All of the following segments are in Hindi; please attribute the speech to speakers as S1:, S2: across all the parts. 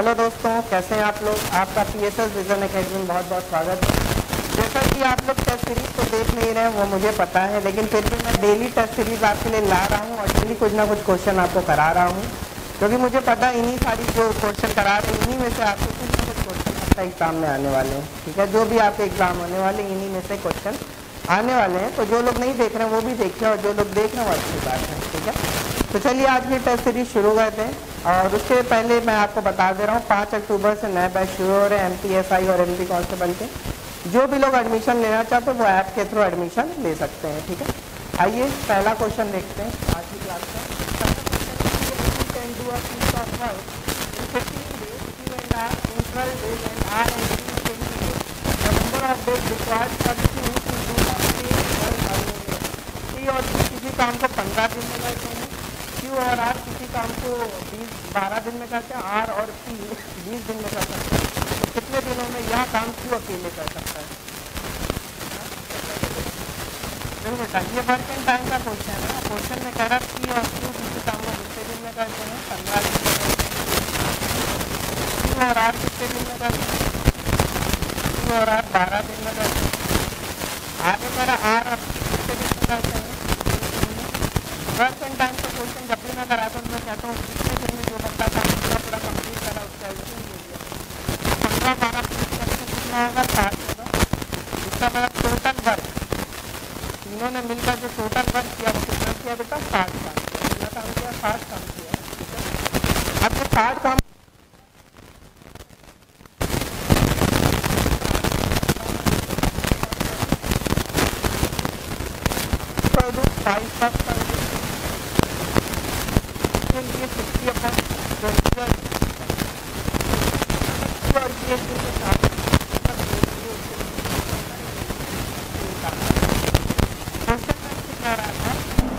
S1: हेलो दोस्तों, कैसे हैं आप लोग। आपका PSS विजन एकेडमी में बहुत बहुत स्वागत है। जैसा कि आप लोग टेस्ट सीरीज तो देख नहीं रहे हैं वो मुझे पता है, लेकिन फिर भी मैं डेली टेस्ट सीरीज आपके लिए ला रहा हूँ और डेली कुछ ना कुछ क्वेश्चन आपको करा रहा हूँ, क्योंकि मुझे पता है इन्हीं सारी जो क्वेश्चन करा रहे हैं इन्हीं में से आपको कुछ ना कुछ क्वेश्चन आपका एग्जाम में आने वाले हैं। ठीक है, जो भी आपके एग्जाम होने वाले इन्हीं में से क्वेश्चन आने वाले हैं। तो जो लोग नहीं देख रहे हैं वो भी देखिए और जो लोग देख रहे हैं वो अच्छी बात है। ठीक है, तो चलिए आज की टेस्ट सीरीज शुरू करते हैं। और उसके पहले मैं आपको बता दे रहा हूँ 5 अक्टूबर से नए बैच शुरू हो रहे हैं MPSI और MP कांस्टेबल के। जो भी लोग एडमिशन लेना चाहते हैं वो ऐप के थ्रू एडमिशन ले सकते हैं। ठीक है, आइए पहला क्वेश्चन देखते हैं आज की क्लास का। और किसी काम को 15 दिन में करते हैं, Q और R किसी काम को 12 दिन में करते हैं, R और P 20 दिन में कर सकते हैं। तो कितने दिनों में यह काम Q अकेले कर सकता है? बेटा ये वर्क एंड टाइम का क्वेश्चन है। क्वेश्चन में कह रहा है P और Q किसी काम को कितने दिन में करते हैं? 15 दिन में करते हैं। Q और R कितने दिन में करते हैं? Q और R 12 दिन में करते हैं। आगे कह रहा R और P कितने दिन में करते हैं? वर्क एंड टाइम का क्वेश्चन जब भी मैं कराता हूँ मैं कहता हूँ कितने दिन में जो बच्चा काम पूरा कंप्लीट करा उसका एडिशन दे दिया। 15-12 कितना होगा? 60 होगा। इसका मतलब टोटल वर्क तीनों ने मिलकर जो टोटल वर्क किया वो कितना किया बेटा? 60 काम कितना काम किया? 60 काम किया। ठीक है, अब ये 60 काम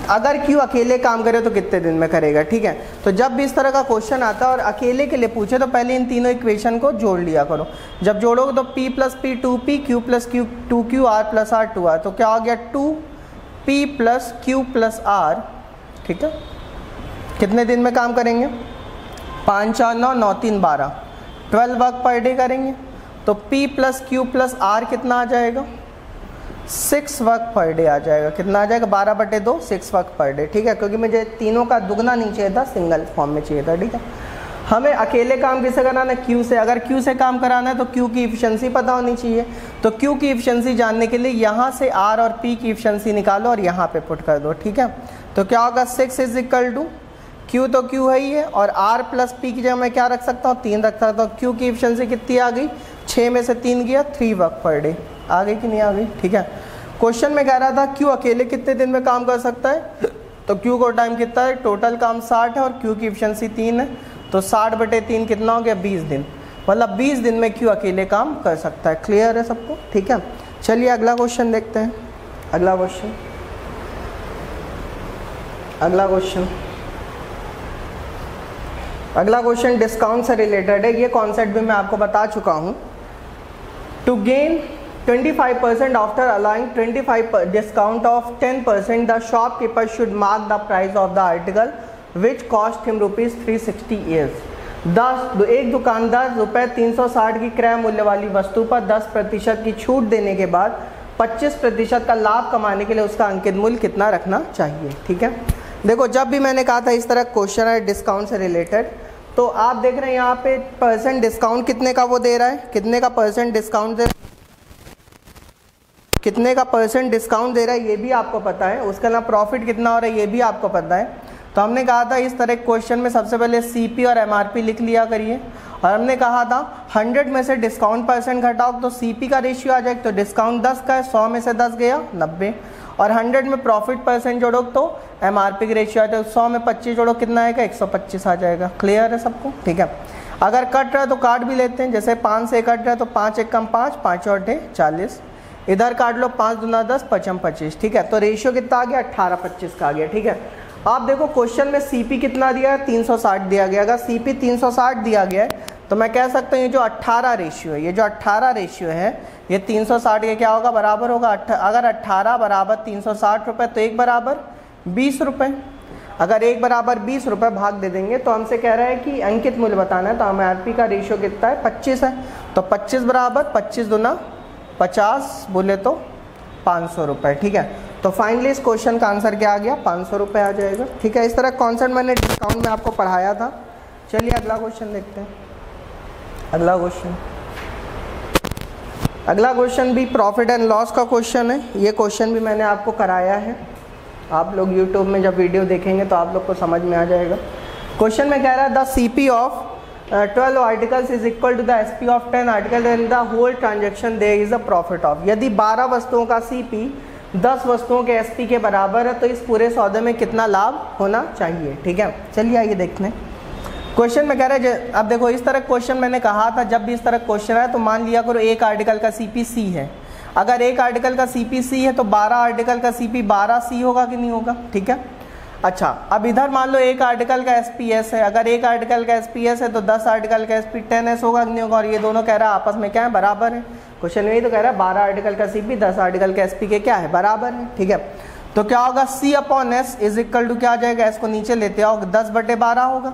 S1: अगर Q अकेले काम करे तो कितने दिन में करेगा। ठीक है, तो जब भी इस तरह का क्वेश्चन आता है और अकेले के लिए पूछे तो पहले इन तीनों इक्वेशन को जोड़ लिया करो। जब जोड़ोगे तो P plus P 2P, Q plus Q 2Q, R plus R 2R, तो क्या हो गया? 2P plus Q plus R। ठीक है, कितने दिन में काम करेंगे? 5 4 9 9 3 12 12 वर्क पर डे करेंगे। तो P plus Q plus R कितना आ जाएगा? 6 वर्क पर डे आ जाएगा। कितना आ जाएगा? 12/2 6 वर्क पर डे। ठीक है, क्योंकि मुझे तीनों का दुगना नहीं चाहिए था, सिंगल फॉर्म में चाहिए था। ठीक है, हमें अकेले काम किससे कराना है? Q से। अगर Q से काम कराना है तो Q की इफिशिएंसी पता होनी चाहिए। तो Q की इफिशिएंसी जानने के लिए यहाँ से R और P की इफिशिएंसी निकालो और यहाँ पे पुट कर दो। ठीक है, तो क्या होगा? 6 इज इक्वल टू Q तो Q है ही है और R प्लस P की जगह मैं क्या रख सकता हूँ? 3 रख सकता हूँ। Q की इफिशिएंसी कितनी आ गई? 6 में से 3 गया 3 वर्क पर डे। आ गई कि नहीं आ गई? ठीक है, क्वेश्चन में कह रहा था Q अकेले कितने दिन में काम कर सकता है, तो Q को टाइम कितना है? टोटल काम 60 है और Q की इफिशिएंसी 3 है, तो 60/3 कितना हो गया? 20 दिन। मतलब 20 दिन में Q अकेले काम कर सकता है। क्लियर है सबको? ठीक है, चलिए अगला क्वेश्चन देखते हैं। अगला क्वेश्चन डिस्काउंट से रिलेटेड है। ये कॉन्सेप्ट भी मैं आपको बता चुका हूँ। To gain 25% after allowing 25 discount of 10%, the shopkeeper should mark the price of the article which cost him rupees 360 years। एक दुकानदार रुपये 360 की क्रय मूल्य वाली वस्तु पर 10% की छूट देने के बाद 25% का लाभ कमाने के लिए उसका अंकित मूल्य कितना रखना चाहिए। ठीक है, देखो जब भी मैंने कहा था इस तरह क्वेश्चन है डिस्काउंट से रिलेटेड, तो आप देख रहे हैं यहाँ पे परसेंट डिस्काउंट कितने का वो दे रहा है, कितने का परसेंट डिस्काउंट दे रहा है ये भी आपको पता है। उसके अलावा प्रॉफिट कितना हो रहा है ये भी आपको पता है। तो हमने कहा था इस तरह क्वेश्चन में सबसे पहले CP और MRP लिख लिया करिए, और हमने कहा था 100 में से डिस्काउंट परसेंट घटाओ तो CP का रेशियो आ जाएगा। तो डिस्काउंट 10 का है, 100 में से 10 गया 90, और 100 में प्रॉफिट परसेंट जोड़ो तो MRP का रेशियो आ जाएगा। 100 में 25 जोड़ो कितना आएगा? 125 आ जाएगा। क्लियर है सबको? ठीक है, अगर कट रहा है तो काट भी लेते हैं। जैसे 5 से कट रहा है तो 5 1 कम 5, 5 और 40, इधर काट लो 5 दूना 10, 5 25। ठीक है, तो रेशियो कितना आ गया? 18/25 का आ गया। ठीक है, आप देखो क्वेश्चन में CP कितना दिया है? 360 दिया गया। अगर CP 360 दिया गया है तो मैं कह सकता हूँ ये जो 18 रेशियो है, ये जो 18 रेशियो है ये 360 के क्या होगा? बराबर होगा। अगर 18 बराबर 360 रुपये तो 1 बराबर 20 रुपये। अगर 1 बराबर 20 रुपये भाग दे देंगे तो हमसे कह रहा है कि अंकित मूल्य बताना है, तो MRP का रेशियो कितना है 25 है, तो 25 बराबर 25 दूना 50 बोले तो 500 रुपये। ठीक है, तो फाइनली इस क्वेश्चन का आंसर क्या आ गया 500 रुपये आ जाएगा। ठीक है, इस तरह कॉन्सेप्ट मैंने डिस्काउंट में आपको पढ़ाया था। चलिए अगला क्वेश्चन देखते हैं। अगला क्वेश्चन भी प्रॉफिट एंड लॉस का क्वेश्चन है। ये क्वेश्चन भी मैंने आपको कराया है, आप लोग यूट्यूब में जब वीडियो देखेंगे तो आप लोग को समझ में आ जाएगा। क्वेश्चन में कह रहा है the CP of 12 articles is equal to the SP of 10 article and the whole transaction there is a profit of. यदि 12 वस्तुओं का CP 10 वस्तुओं के SP के बराबर है तो इस पूरे सौदे में कितना लाभ होना चाहिए। ठीक है, चलिए आइए देखते हैं। क्वेश्चन में कह रहा है, अब देखो इस तरह क्वेश्चन मैंने कहा था जब भी इस तरह क्वेश्चन है तो मान लिया करो एक आर्टिकल का CP C है। अगर एक आर्टिकल का CP C है तो 12 आर्टिकल का CP 12C होगा कि नहीं होगा। ठीक है, अच्छा अब इधर मान लो एक आर्टिकल का SPS है, अगर एक आर्टिकल का SPS है तो 10 आर्टिकल का SP 10S होगा कि नहीं होगा, और ये दोनों कह रहा है आपस में क्या है बराबर है। क्वेश्चन में ही तो कह रहा है 12 आर्टिकल का CP 10 आर्टिकल का SP के क्या है बराबर है। ठीक है, तो क्या होगा C/S इज इक्वल टू क्या आ जाएगा, S को नीचे लेते आओ 10/12 होगा,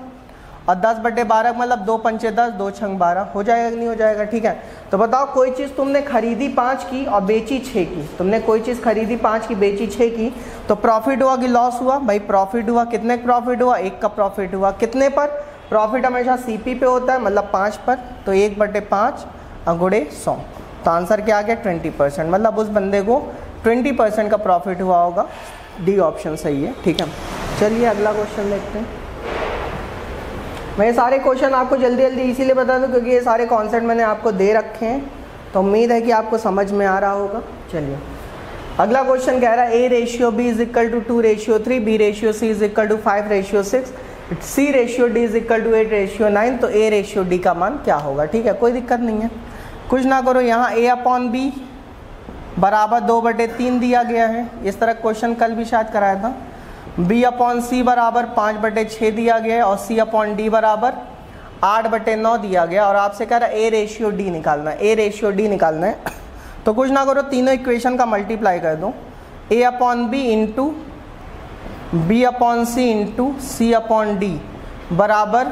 S1: और 10/12 मतलब 2 पंचे 10 2 छंग 12 हो जाएगा कि नहीं हो जाएगा। ठीक है, तो बताओ कोई चीज़ तुमने खरीदी 5 की और बेची 6 की, तुमने कोई चीज़ खरीदी 5 की बेची 6 की, तो प्रॉफिट हुआ कि लॉस हुआ, भाई प्रॉफिट हुआ। कितने प्रॉफिट हुआ, 1 का प्रॉफिट हुआ। कितने पर, प्रॉफिट हमेशा CP पे होता है मतलब 5 पर, तो 1/5 गुणे 100, तो आंसर क्या आ गया 20%, मतलब उस बंदे को 20% का प्रॉफिट हुआ होगा। डी ऑप्शन सही है। ठीक है, चलिए अगला क्वेश्चन देखते हैं। मैं ये सारे क्वेश्चन आपको जल्दी जल्दी इसीलिए बता दूं क्योंकि ये सारे कॉन्सेप्ट मैंने आपको दे रखे हैं, तो उम्मीद है कि आपको समझ में आ रहा होगा। चलिए अगला क्वेश्चन कह रहा है A/B is equal to 2/3, B/C is equal to 5/6, C/D is equal to 8/9, तो A/D का मान क्या होगा। ठीक है, कोई दिक्कत नहीं है, कुछ ना करो, यहाँ A/B बराबर 2/3 दिया गया है। इस तरह क्वेश्चन कल भी शायद कराया था। B/C बराबर 5/6 दिया गया है, और C/D बराबर 8/9 दिया गया, और आपसे कह रहा है A/D निकालना है। A/D निकालना है तो कुछ ना करो, तीनों इक्वेशन का मल्टीप्लाई कर दो। A/B into B/C into C/D बराबर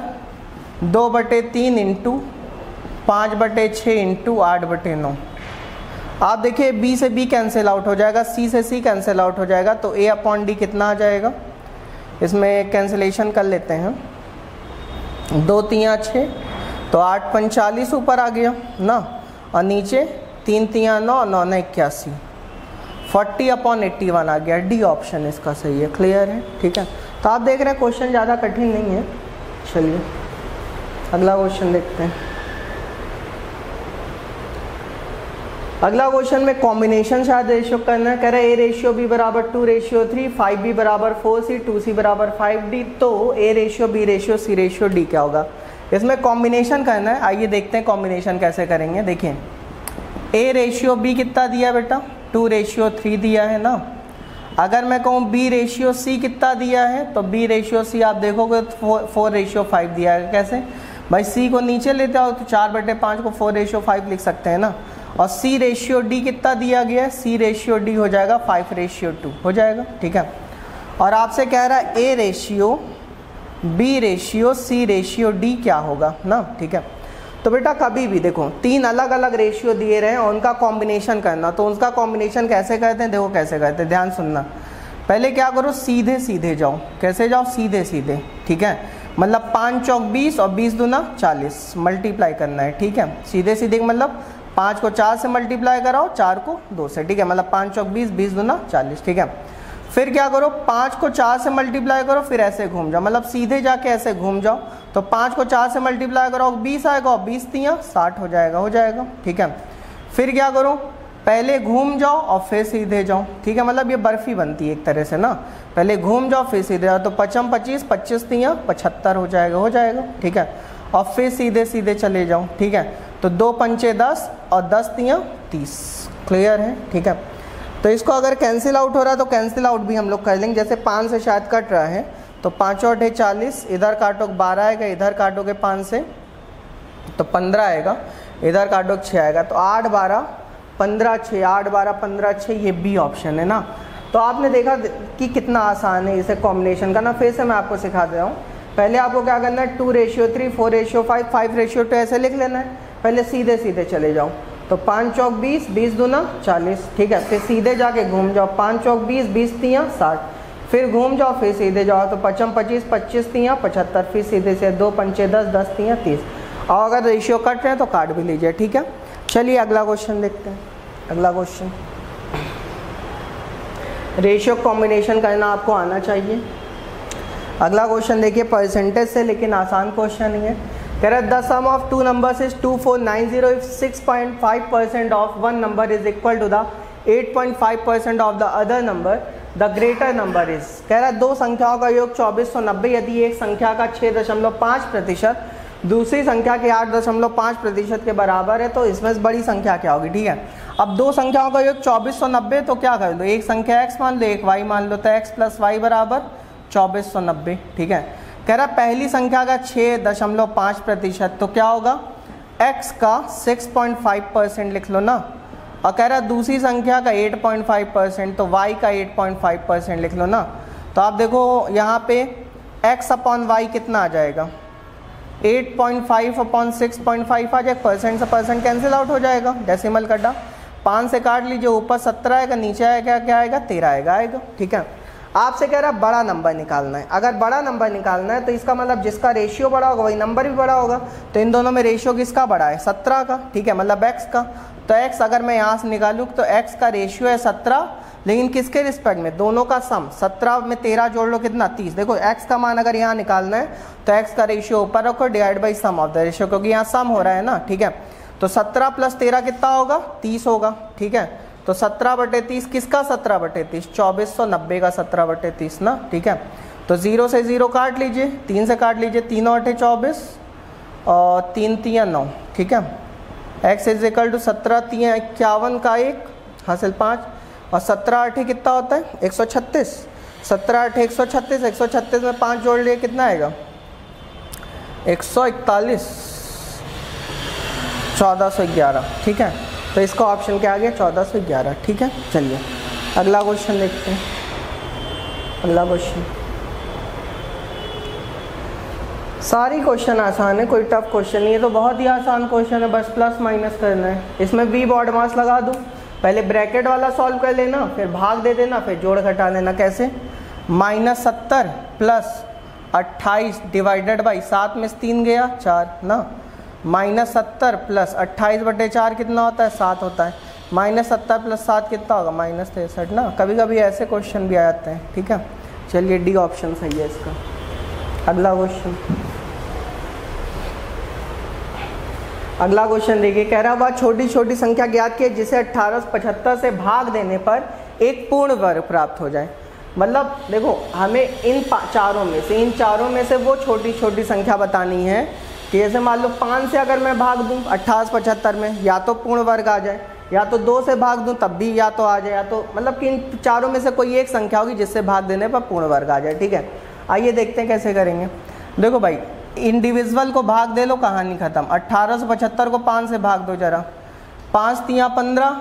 S1: 2/3 इंटू 5/6 इंटू 8/9। आप देखिए B से B कैंसिल आउट हो जाएगा, C से C कैंसिल आउट हो जाएगा, तो A/D कितना आ जाएगा, इसमें कैंसिलेशन कर लेते हैं। 2 3 6, तो 8 5 40 ऊपर आ गया ना, और नीचे 3 3 9 9 9 81, 40/81 आ गया। डी ऑप्शन इसका सही है। क्लियर है। ठीक है, तो आप देख रहे हैं क्वेश्चन ज़्यादा कठिन नहीं है। चलिए अगला क्वेश्चन देखते हैं। अगला क्वेश्चन में कॉम्बिनेशन शायद रेशियो करना है। कह रहे हैं A/B बराबर 2/3, 5B बराबर 4C, 2C बराबर 5D, तो A/B/C/D क्या होगा। इसमें कॉम्बिनेशन करना है। आइए देखते हैं कॉम्बिनेशन कैसे करेंगे। देखिए A/B कितना दिया बेटा, 2/3 दिया है ना। अगर मैं कहूँ B/C कितना दिया है, तो B/C आप देखोगे 4/5 दिया है। कैसे भाई, C को नीचे लेते हो तो 4/5 को 4/5 लिख सकते हैं ना, और C/D कितना दिया गया है, C/D हो जाएगा 5/2 हो जाएगा। ठीक है, और आपसे कह रहा है A/B/C/D क्या होगा ना। ठीक है, तो बेटा कभी भी देखो 3 अलग अलग रेशियो दिए रहे हैं और उनका कॉम्बिनेशन करना, तो उसका कॉम्बिनेशन कैसे करते हैं, देखो कैसे करते हैं, ध्यान सुनना। पहले क्या करो, सीधे सीधे जाओ। कैसे जाओ, सीधे सीधे। ठीक है, मतलब 5 चौक 20 और 20 दूना 40 मल्टीप्लाई करना है। ठीक है, सीधे सीधे मतलब 5 को 4 से मल्टीप्लाई कराओ, 4 को 2 से। ठीक है, मतलब 5 चौक 20, 20 दूना 40। ठीक है, फिर क्या करो, 5 को 4 से मल्टीप्लाई करो, फिर ऐसे घूम जाओ, मतलब सीधे जाके ऐसे घूम जाओ, तो 5 को 4 से मल्टीप्लाई करो 20 आएगा, और 20 3 60 हो जाएगा। ठीक है, फिर क्या करो, पहले घूम जाओ और फिर सीधे जाओ। ठीक है, मतलब ये बर्फी बनती है एक तरह से ना, पहले घूम जाओ फिर सीधे जाओ, तो 5 25 25 3 75 हो जाएगा। ठीक है, और फिर सीधे सीधे चले जाओ। ठीक है, तो 2 पंचे 10 और 10 3 30। क्लियर है। ठीक है, तो इसको अगर कैंसिल आउट हो रहा है तो कैंसिल आउट भी हम लोग कर लेंगे। जैसे 5 से शायद कट रहा है, तो 5 और 8 40, इधर काटोगे 12 आएगा, इधर काटोगे 5 से तो 15 आएगा, इधर काटोगे 6 आएगा, तो 8 12 15 6, 8 12 15 6, ये बी ऑप्शन है ना। तो तो आपने देखा कि कितना आसान है इसे कॉम्बिनेशन करना। फिर से मैं आपको सिखा दे रहा हूँ। पहले आपको क्या करना है, 2:3, 4:5, 5:2 ऐसे लिख लेना है। पहले सीधे सीधे चले जाओ, तो 5 चौक 20, 20 दूना 40, ठीक है। फिर सीधे जाके घूम जाओ, 5 चौक 20, 20 तियाँ 60, फिर घूम जाओ, फिर सीधे जाओ तो 5 25, 25 तियाँ 75, फिर सीधे से 2 पंचे 10, 10 तियाँ 30। और अगर रेशियो कट रहे हैं तो काट भी लीजिए, ठीक है। चलिए अगला क्वेश्चन देखते हैं। अगला क्वेश्चन, रेशियो कॉम्बिनेशन करना आपको आना चाहिए। अगला क्वेश्चन देखिए परसेंटेज से, लेकिन आसान क्वेश्चन ही है। कह रहा है the sum of two numbers is 2490 if 6.5% of one number is equal to the 8.5% of the other number, the greater number is. कह रहा है दो संख्याओं का योग 2490 यदि एक संख्या का 6.5% दूसरी संख्या के 8.5% के बराबर है तो इसमें बड़ी संख्या क्या होगी, ठीक है। अब दो संख्याओं का योग 2490, तो क्या कर लो, एक संख्या x मान लो, एक y मान लो, तो x + y बराबर 2490, ठीक है। कह रहा पहली संख्या का 6.5% तो क्या होगा, x का 6.5% लिख लो ना। और कह रहा दूसरी संख्या का 8.5% तो y का 8.5% लिख लो ना। तो आप देखो यहाँ पे x/y कितना आ जाएगा, 8.5/6.5 आ जाएगा। परसेंट से परसेंट कैंसिल आउट हो जाएगा, डेसिमल कटा, 5 से काट लीजिए, ऊपर 17 आएगा, नीचे आएगा क्या आएगा, 13 आएगा, ठीक है। आपसे कह रहा है बड़ा नंबर निकालना है। अगर बड़ा नंबर निकालना है तो इसका मतलब जिसका रेशियो बड़ा होगा वही नंबर भी बड़ा होगा। तो इन दोनों में रेशियो किसका बड़ा है, 17 का, ठीक है, मतलब x का। तो x अगर मैं यहाँ से निकालूँ तो x का रेशियो है 17, लेकिन किसके रिस्पेक्ट में, दोनों का सम। 17 में 13 जोड़ लो कितना, 30। देखो x का मान अगर यहाँ निकालना है तो x का रेशियो ऊपर रखो, divide by sum of the ratio, क्योंकि यहाँ सम हो रहा है ना, ठीक है। तो 17 + 13 कितना होगा, 30 होगा, ठीक है। तो 17/30 किसका, 17/30, 2490 का 17/30 ना, ठीक है। तो 0 से 0 काट लीजिए, 3 से काट लीजिए, 3 × 8 = 24 और 3 × 3 = 9, ठीक है। x = 17 × 3 = 51 का 1 हासिल 5 और 17 × 8 कितना होता है, 136। 17 × 8 136, 136 में 5 जोड़ लिए कितना आएगा, 141, 1411, ठीक है। तो इसका ऑप्शन क्या आ गया, 1411, ठीक है। चलिए अगला क्वेश्चन देखते हैं। अगला क्वेश्चन, सारी क्वेश्चन आसान है, कोई टफ क्वेश्चन नहीं है, तो बहुत ही आसान क्वेश्चन है, बस प्लस माइनस करना है। इसमें v बॉड मास लगा दूँ, पहले ब्रैकेट वाला सॉल्व कर लेना, फिर भाग दे देना, फिर जोड़ घटा लेना। कैसे, -70 + 28 डिवाइडेड बाई 7 में से 3 गया 4 ना, -70 + 28/4 कितना होता है, 7 होता है। -70 + 7 कितना होगा, -63 ना। कभी कभी ऐसे क्वेश्चन भी आ जाते हैं, ठीक है। चलिए डी ऑप्शन सही है इसका। अगला क्वेश्चन, अगला क्वेश्चन देखिए। कह रहा वह छोटी छोटी संख्या ज्ञात की जिसे 1875 से भाग देने पर एक पूर्ण वर्ग प्राप्त हो जाए। मतलब देखो हमें इन चारों में से वो छोटी छोटी संख्या बतानी है कि जैसे मान लो 5 से अगर मैं भाग दूं 1875 में, या तो पूर्ण वर्ग आ जाए, या तो 2 से भाग दूं तब भी या तो आ जाए, या तो मतलब कि इन चारों में से कोई एक संख्या होगी जिससे भाग देने पर पूर्ण वर्ग आ जाए, ठीक है। आइए देखते हैं कैसे करेंगे। देखो भाई, इंडिविजुअल को भाग दे लो, कहानी खत्म। 1875 को 5 से भाग दो जरा, 5 × 15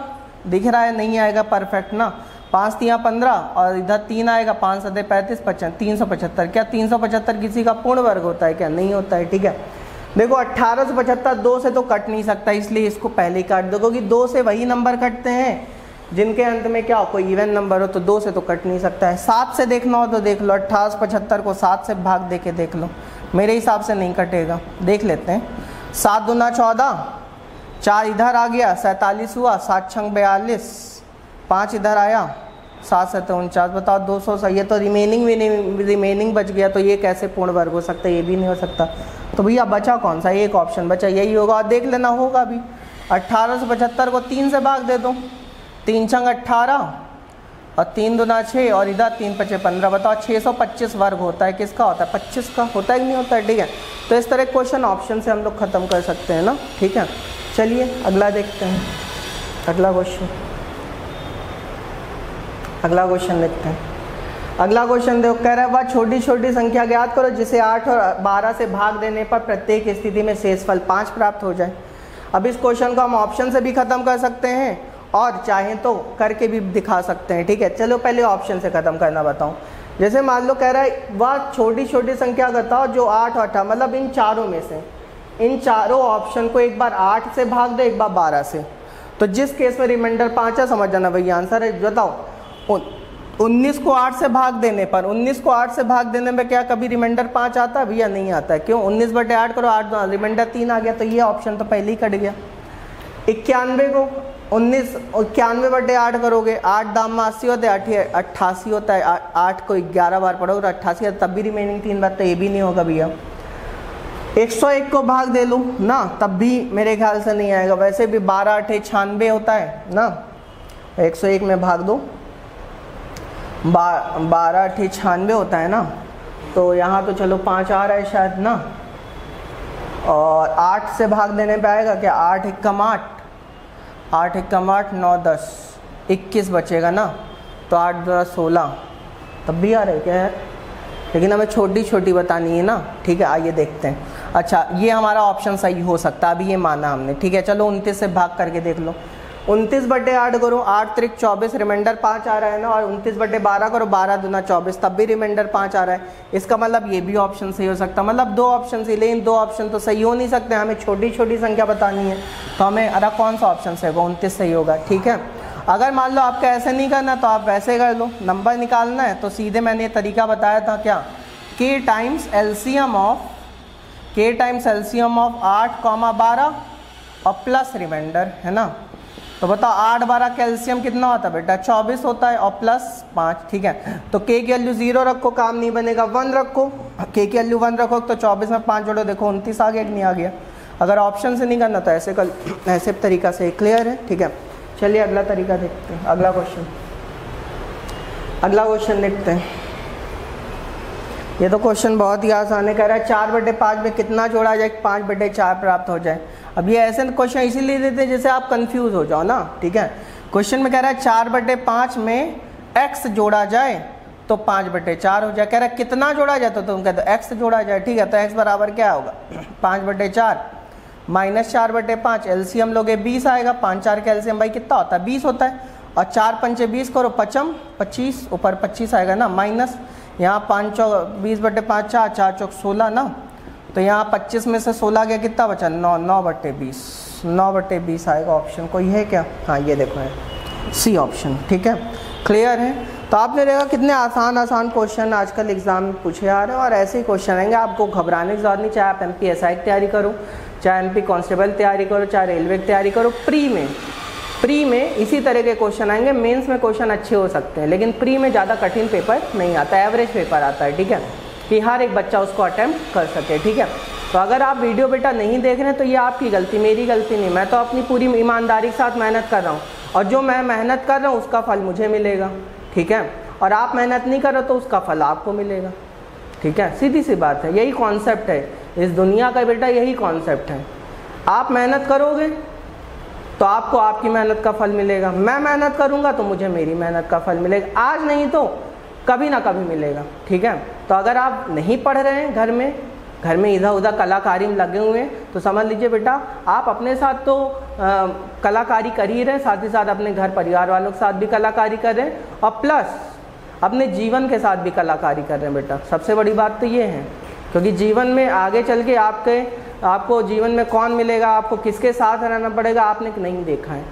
S1: दिख रहा है, नहीं आएगा परफेक्ट ना, 5 × 15 और इधर 3 आएगा, 5 × 35 375। क्या 375 किसी का पूर्ण वर्ग होता है, क्या नहीं होता है, ठीक है। देखो 1875 2 से तो कट नहीं सकता, इसलिए इसको पहले ही काट दो, क्योंकि 2 से वही नंबर कटते हैं जिनके अंत में क्या हो, कोई इवन नंबर हो, तो 2 से तो कट नहीं सकता है। 7 से देखना हो तो देख लो, 1875 को 7 से भाग दे के देख लो, मेरे हिसाब से नहीं कटेगा, देख लेते हैं। 7 दूना 14, 4 इधर आ गया, 47 हुआ, 7 × 42, 5 इधर आया, 7 × 7 = 49। बताओ 200 सही है, तो रिमेनिंग बच गया, तो ये कैसे पूर्ण वर्ग हो सकता है, ये भी नहीं हो सकता। तो भैया बचा कौन सा, एक ऑप्शन बचा, यही होगा, और देख लेना होगा भी। 1875 को 3 से भाग दे दो, 3 × 18 और 3 दूना 6 और इधर 3 × 5 = 15। बताओ 625 वर्ग होता है, किसका होता है, 25 का होता है कि नहीं होता है, ठीक है। तो इस तरह क्वेश्चन ऑप्शन से हम लोग ख़त्म कर सकते हैं ना, ठीक है। चलिए अगला देखते हैं। अगला क्वेश्चन देखते हैं। अगला क्वेश्चन देखो, कह रहा है वह छोटी छोटी संख्या ज्ञात करो जिसे 8 और 12 से भाग देने पर प्रत्येक स्थिति में शेषफल 5 प्राप्त हो जाए। अब इस क्वेश्चन को हम ऑप्शन से भी ख़त्म कर सकते हैं और चाहें तो करके भी दिखा सकते हैं, ठीक है। चलो पहले ऑप्शन से ख़त्म करना बताऊं। जैसे मान लो कह रहा है वह छोटी छोटी संख्या बताओ जो 8 और 18, मतलब इन चारों में से, इन चारों ऑप्शन को एक बार 8 से भाग दो, एक बार 12 से। तो जिस केस में रिमाइंडर 5 है, समझ जाना भैया आंसर है। बताओ 19 को 8 से भाग देने पर, 19 को 8 से भाग देने में क्या कभी रिमाइंडर 5 आता है भैया? नहीं आता है। क्यों? 19/8 करो, 8 रिमाइंडर 3 आ गया, तो ये ऑप्शन तो पहले ही कट गया। 91 को 91/8 करोगे, 8 दाम में 80 होता है, 88 होता है, 8 को 11 बार पढ़ोगे तो 88, तब भी रिमेनिंग 3 बार, तो ये भी नहीं होगा भैया। 101 को भाग दे लूँ ना, तब भी मेरे ख्याल से नहीं आएगा। वैसे भी 12 8 96 होता है ना, 101 में भाग दो, 12 8 96 होता है ना, तो यहाँ तो चलो 5 आ रहा है शायद ना, और 8 से भाग देने पे आएगा क्या? 8 एकम 8, 8 एकम 8, 9 10, 21 बचेगा ना, तो 8 2 16, तब भी आ रहा है क्या यार? लेकिन हमें छोटी छोटी बतानी है ना, ठीक है। आइए देखते हैं। अच्छा, ये हमारा ऑप्शन सही हो सकता है, अभी ये माना हमने, ठीक है। चलो 29 से भाग करके देख लो। 29/8 करो, 8 3 24, रिमाइंडर 5 आ रहा है ना, और 29/12 करो, 12 दूना 24, तब भी रिमाइंडर 5 आ रहा है। इसका मतलब ये भी ऑप्शन सही हो सकता है। मतलब 2 ऑप्शन सही, लेकिन 2 ऑप्शन तो सही हो नहीं सकते, हमें छोटी छोटी संख्या बतानी है, तो हमें अरे कौन सा ऑप्शन सही होगा? 29 सही होगा, ठीक है। अगर मान लो आपका ऐसे नहीं करना तो आप वैसे कर लो, नंबर निकालना है तो सीधे मैंने ये तरीका बताया था क्या, k टाइम्स एलसीएम ऑफ 8, 12 और प्लस रिमाइंडर, है ना। तो बताओ 8 12 कैल्शियम कितना होता है बेटा? 24 होता है, और प्लस 5, ठीक है। तो k की वैल्यू 0 रखो, काम नहीं बनेगा, 1 रखो, k की वैल्यू 1 रखो, तो 24 में 5 जोड़ो, देखो 29 आ गया कि नहीं आ गया। अगर ऑप्शन से नहीं करना तो ऐसे कर, ऐसे तरीका से क्लियर है, ठीक है। चलिए अगला तरीका देखते हैं, अगला क्वेश्चन देखते हैं। ये तो क्वेश्चन बहुत ही आसान है, कह रहा है 4/5 में कितना जोड़ा जाए 5/4 प्राप्त हो जाए। अब ये ऐसे क्वेश्चन इसीलिए देते हैं जैसे आप कंफ्यूज हो जाओ ना, ठीक है। क्वेश्चन में कह रहा है 4/5 में x जोड़ा जाए तो 5/4 हो जाए। कह रहा है कितना जोड़ा जाए, तो तुम कहते हो x जोड़ा जाए, ठीक है। तो x बराबर क्या होगा? 5/4 माइनस 4/5, एलसीएम लोगे 20 आएगा, 5 4 का एलसीएम भाई कितना होता है? 20 होता है, और 4 पंचे 20 करो, 25, ऊपर 25 आएगा ना, माइनस यहाँ 5 चौक 20/5, 4 4 चौक 16 ना, तो यहाँ 25 में से 16 गया, कितना बचा? 9, 9/20, 9/20 आएगा। ऑप्शन कोई है क्या? हाँ ये देखो है सी ऑप्शन, ठीक है। क्लियर है? तो आपने देखा कितने आसान क्वेश्चन आजकल एग्जाम में पूछे आ रहे हैं, और ऐसे ही क्वेश्चन आएंगे, आपको घबराने की जरूरत नहीं। चाहे आप MPSI की तैयारी करो, चाहे MP कांस्टेबल तैयारी करो, चाहे रेलवे की तैयारी करो, प्री में इसी तरह के क्वेश्चन आएंगे। मेंस में क्वेश्चन अच्छे हो सकते हैं, लेकिन प्री में ज़्यादा कठिन पेपर नहीं आता, एवरेज पेपर आता है, ठीक है, कि हर एक बच्चा उसको अटेम्प्ट कर सके, ठीक है। तो अगर आप वीडियो बेटा नहीं देख रहे हैं तो ये आपकी गलती, मेरी गलती नहीं। मैं तो अपनी पूरी ईमानदारी के साथ मेहनत कर रहा हूँ, और जो मैं मेहनत कर रहा हूँ उसका फल मुझे मिलेगा, ठीक है। और आप मेहनत नहीं कर रहे तो उसका फल आपको मिलेगा, ठीक है। सीधी सी बात है, यही कॉन्सेप्ट है इस दुनिया का बेटा, यही कॉन्सेप्ट है। आप मेहनत करोगे तो आपको आपकी मेहनत का फल मिलेगा, मैं मेहनत करूंगा तो मुझे मेरी मेहनत का फल मिलेगा। आज नहीं तो कभी ना कभी मिलेगा, ठीक है। तो अगर आप नहीं पढ़ रहे हैं, घर में इधर उधर कलाकारी में लगे हुए हैं, तो समझ लीजिए बेटा आप अपने साथ तो कलाकारी कर ही रहे हैं, साथ ही साथ अपने घर परिवार वालों के साथ भी कलाकारी कर रहे हैं, और प्लस अपने जीवन के साथ भी कलाकारी कर रहे हैं बेटा। सबसे बड़ी बात तो ये है, क्योंकि जीवन में आगे चल के आपको जीवन में कौन मिलेगा, आपको किसके साथ रहना पड़ेगा, आपने नहीं देखा है।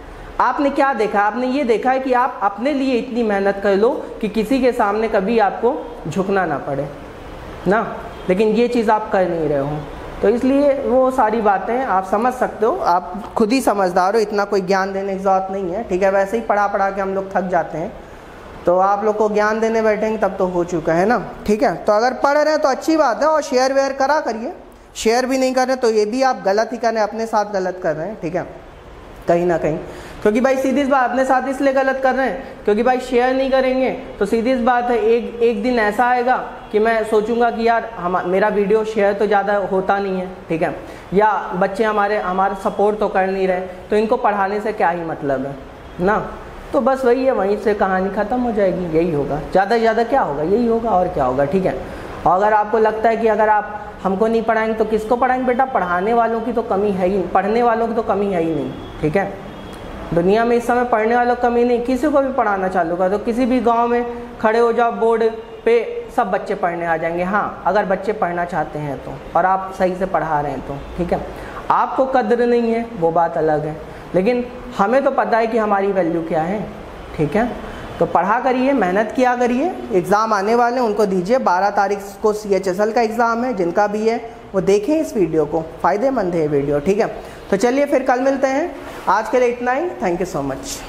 S1: आपने क्या देखा है? आपने ये देखा है कि आप अपने लिए इतनी मेहनत कर लो कि किसी के सामने कभी आपको झुकना ना पड़े ना, लेकिन ये चीज़ आप कर नहीं रहे हो। तो इसलिए वो सारी बातें आप समझ सकते हो, आप खुद ही समझदार हो, इतना कोई ज्ञान देने की ज़रूरत नहीं है, ठीक है। वैसे ही पढ़ा के हम लोग थक जाते हैं, तो आप लोग को ज्ञान देने बैठेंगे तब तो हो चुका है ना, ठीक है। तो अगर पढ़ रहे हैं तो अच्छी बात है, और शेयर वेयर करा करिए। शेयर भी नहीं कर रहे तो ये भी आप गलत ही कर रहे हैं, अपने साथ गलत कर रहे हैं, ठीक है, कहीं ना कहीं। क्योंकि भाई सीधी सी बात, अपने साथ इसलिए गलत कर रहे हैं क्योंकि भाई शेयर नहीं करेंगे तो सीधी सी बात है, एक दिन ऐसा आएगा कि मैं सोचूंगा कि यार मेरा वीडियो शेयर तो ज़्यादा होता नहीं है, ठीक है, या बच्चे हमारे सपोर्ट तो कर नहीं रहे, तो इनको पढ़ाने से क्या ही मतलब है ना। तो बस वही है, वहीं से कहानी ख़त्म हो जाएगी, यही होगा, ज़्यादा से ज़्यादा क्या होगा, यही होगा और क्या होगा, ठीक है। और अगर आपको लगता है कि अगर आप हमको नहीं पढ़ाएंगे तो किसको पढ़ाएंगे बेटा, पढ़ाने वालों की तो कमी है ही, पढ़ने वालों की तो कमी है ही नहीं, ठीक है। दुनिया में इस समय पढ़ने वालों की कमी नहीं, किसी को भी पढ़ाना चालू कर दो, किसी भी गांव में खड़े हो जाओ बोर्ड पे, सब बच्चे पढ़ने आ जाएंगे। हाँ, अगर बच्चे पढ़ना चाहते हैं तो, और आप सही से पढ़ा रहे हैं तो, ठीक है। आपको कद्र नहीं है वो बात अलग है, लेकिन हमें तो पता है कि हमारी वैल्यू क्या है, ठीक है। तो पढ़ा करिए, मेहनत किया करिए, एग्ज़ाम आने वाले हैं उनको दीजिए। 12 तारीख को CHSL का एग्ज़ाम है, जिनका भी है वो देखें इस वीडियो को, फ़ायदेमंद है ये वीडियो, ठीक है। तो चलिए फिर कल मिलते हैं, आज के लिए इतना ही। Thank you so much.